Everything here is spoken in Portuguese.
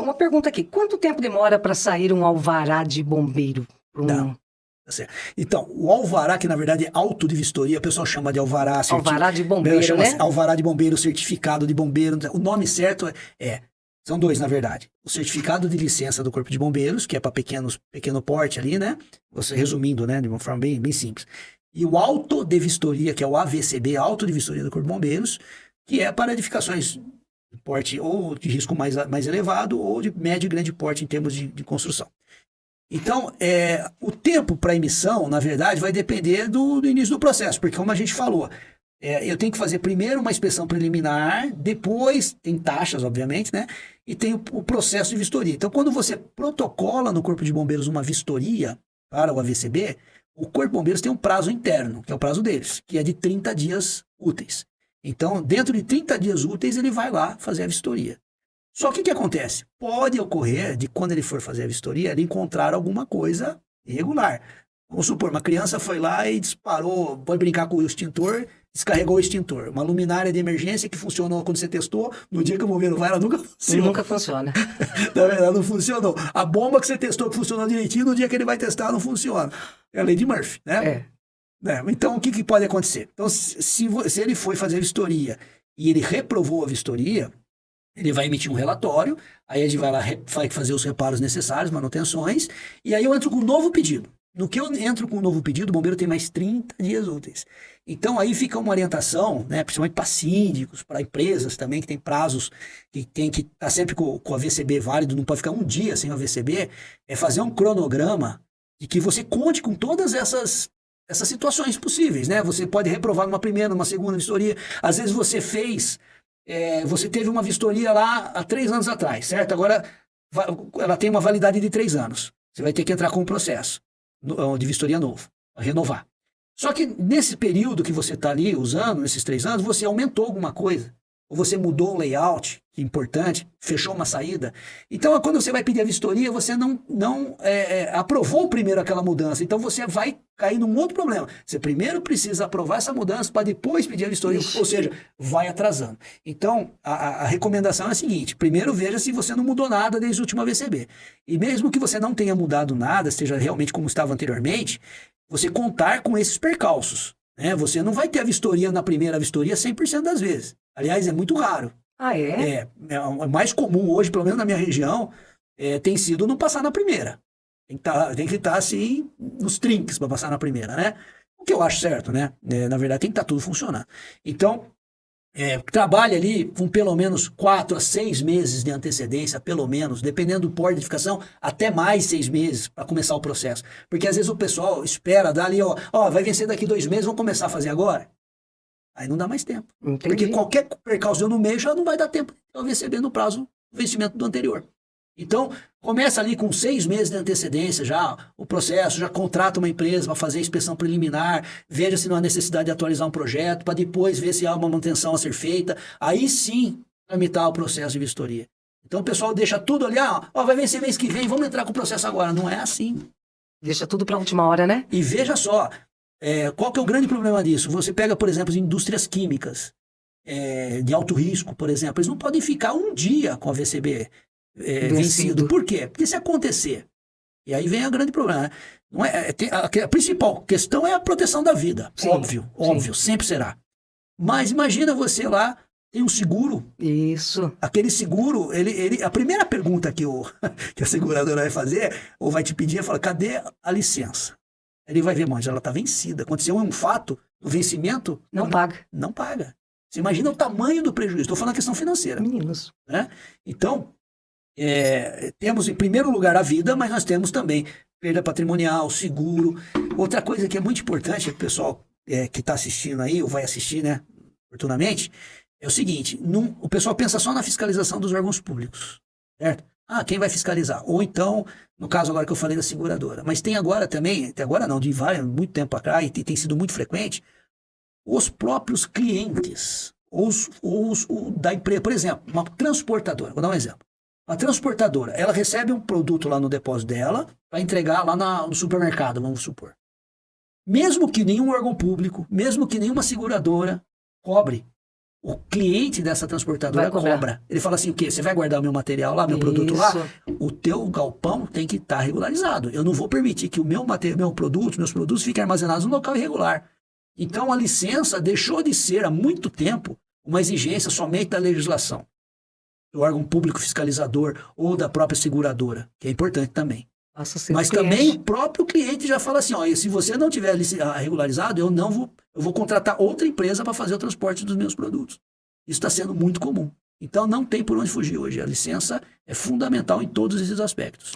Uma pergunta aqui. Quanto tempo demora para sair um alvará de bombeiro? Não. Tá certo. Então, o alvará, que na verdade é auto de vistoria, o pessoal chama de alvará... Alvará de bombeiro, chama né? alvará de bombeiro, certificado de bombeiro. O nome certo são dois, na verdade. O certificado de licença do Corpo de Bombeiros, que é para pequeno porte ali, né? Você resumindo, né? De uma forma bem simples. E o auto de vistoria, que é o AVCB, auto de vistoria do Corpo de Bombeiros, que é para edificações de porte ou de risco mais elevado ou de médio e grande porte em termos de construção. Então, o tempo para emissão, na verdade, vai depender do início do processo, porque como a gente falou, eu tenho que fazer primeiro uma inspeção preliminar, depois tem taxas, obviamente, né? E tem o processo de vistoria. Então, quando você protocola no Corpo de Bombeiros uma vistoria para o AVCB, o Corpo de Bombeiros tem um prazo interno, que é o prazo deles, que é de 30 dias úteis. Então, dentro de 30 dias úteis, ele vai lá fazer a vistoria. Só que o que acontece? Pode ocorrer de quando ele for fazer a vistoria, ele encontrar alguma coisa irregular. Vamos supor, uma criança foi lá e disparou, pode brincar com o extintor, descarregou o extintor. Uma luminária de emergência que funcionou quando você testou, no dia que o bombeiro vai, ela nunca funciona. Nunca funciona. Na verdade, não funcionou. A bomba que você testou que funcionou direitinho, no dia que ele vai testar, não funciona. É a lei de Murphy, né? Então, o que pode acontecer? Então, se ele foi fazer a vistoria e ele reprovou a vistoria, ele vai emitir um relatório, aí a gente vai lá, vai fazer os reparos necessários, manutenções, e aí eu entro com um novo pedido. No que eu entro com um novo pedido, o bombeiro tem mais 30 dias úteis. Então aí fica uma orientação, né, principalmente para síndicos, para empresas também, que tem prazos, que tem que estar sempre com o AVCB válido, não pode ficar um dia sem o AVCB, é fazer um cronograma de que você conte com todas essas situações possíveis, né? Você pode reprovar numa primeira, numa segunda vistoria, às vezes você você teve uma vistoria lá há 3 anos atrás, certo? Agora ela tem uma validade de 3 anos. Você vai ter que entrar com um processo de vistoria novo, renovar. Só que nesse período que você está ali usando, nesses 3 anos, você aumentou alguma coisa. Ou você mudou o layout, que é importante, fechou uma saída. Então, quando você vai pedir a vistoria, você não aprovou primeiro aquela mudança. Então, você vai cair num outro problema. Você primeiro precisa aprovar essa mudança para depois pedir a vistoria. Ou seja, vai atrasando. Então, a recomendação é a seguinte. Primeiro, veja se você não mudou nada desde o último AVCB. E mesmo que você não tenha mudado nada, esteja realmente como estava anteriormente, você contar com esses percalços. Né? Você não vai ter a vistoria na primeira vistoria 100% das vezes. Aliás, é muito raro. Ah, é? É mais comum hoje, pelo menos na minha região, tem sido não passar na primeira. Tem que estar assim, nos trinques para passar na primeira, né? O que eu acho certo, né? Na verdade, tem que estar tudo funcionando. Então, trabalhe ali com pelo menos 4 a 6 meses de antecedência, pelo menos, dependendo do porte de edificação, até mais 6 meses para começar o processo. Porque às vezes o pessoal espera, dá ali, vai vencer daqui 2 meses, vamos começar a fazer agora? Aí não dá mais tempo. Entendi. Porque qualquer percalço no meio já não vai dar tempo de receber no prazo do vencimento do anterior. Então, começa ali com 6 meses de antecedência já o processo, já contrata uma empresa para fazer a inspeção preliminar, veja se não há necessidade de atualizar um projeto, para depois ver se há uma manutenção a ser feita. Aí sim, tramitar o processo de vistoria. Então o pessoal deixa tudo ali, vai vencer mês que vem, vamos entrar com o processo agora. Não é assim. Deixa tudo para a última hora, né? E veja só, qual que é o grande problema disso? Você pega, por exemplo, as indústrias químicas de alto risco, por exemplo, eles não podem ficar um dia com a VCB vencido. Por quê? Porque se acontecer, e aí vem o grande problema, né? Não a principal questão é a proteção da vida. Sim, óbvio, sempre será. Mas imagina você lá, tem um seguro. Isso. Aquele seguro, a primeira pergunta que a seguradora vai fazer, ou vai te pedir, é falar, cadê a licença? Ele vai ver, mas ela está vencida. Aconteceu um fato, o vencimento... Não paga. Não paga. Você imagina o tamanho do prejuízo. Estou falando da questão financeira. Meninos. Né? Então, temos em primeiro lugar a vida, mas nós temos também perda patrimonial, seguro. Outra coisa que é muito importante, o pessoal que está assistindo aí, ou vai assistir, né, oportunamente, é o seguinte, o pessoal pensa só na fiscalização dos órgãos públicos, certo? Quem vai fiscalizar? Ou então, no caso agora que eu falei da seguradora. Mas tem agora também, até agora não, muito tempo atrás, e tem sido muito frequente, os próprios clientes, da empresa. Por exemplo, uma transportadora, vou dar um exemplo. A transportadora, ela recebe um produto lá no depósito dela para entregar lá no supermercado, vamos supor. Mesmo que nenhum órgão público, mesmo que nenhuma seguradora cobre, O cliente dessa transportadora Vai cobrar. cobra. Ele fala assim, o quê? Você vai guardar o meu material lá, meu produto lá? O teu galpão tem que estar regularizado. Eu não vou permitir que o meu produto, meus produtos fiquem armazenados no local irregular. Então, a licença deixou de ser, há muito tempo, uma exigência somente da legislação, do órgão público fiscalizador ou da própria seguradora, que é importante também. Mas também o próprio cliente já fala assim, ó, se você não tiver regularizado, eu vou contratar outra empresa para fazer o transporte dos meus produtos. Isso está sendo muito comum. Então não tem por onde fugir hoje. A licença é fundamental em todos esses aspectos.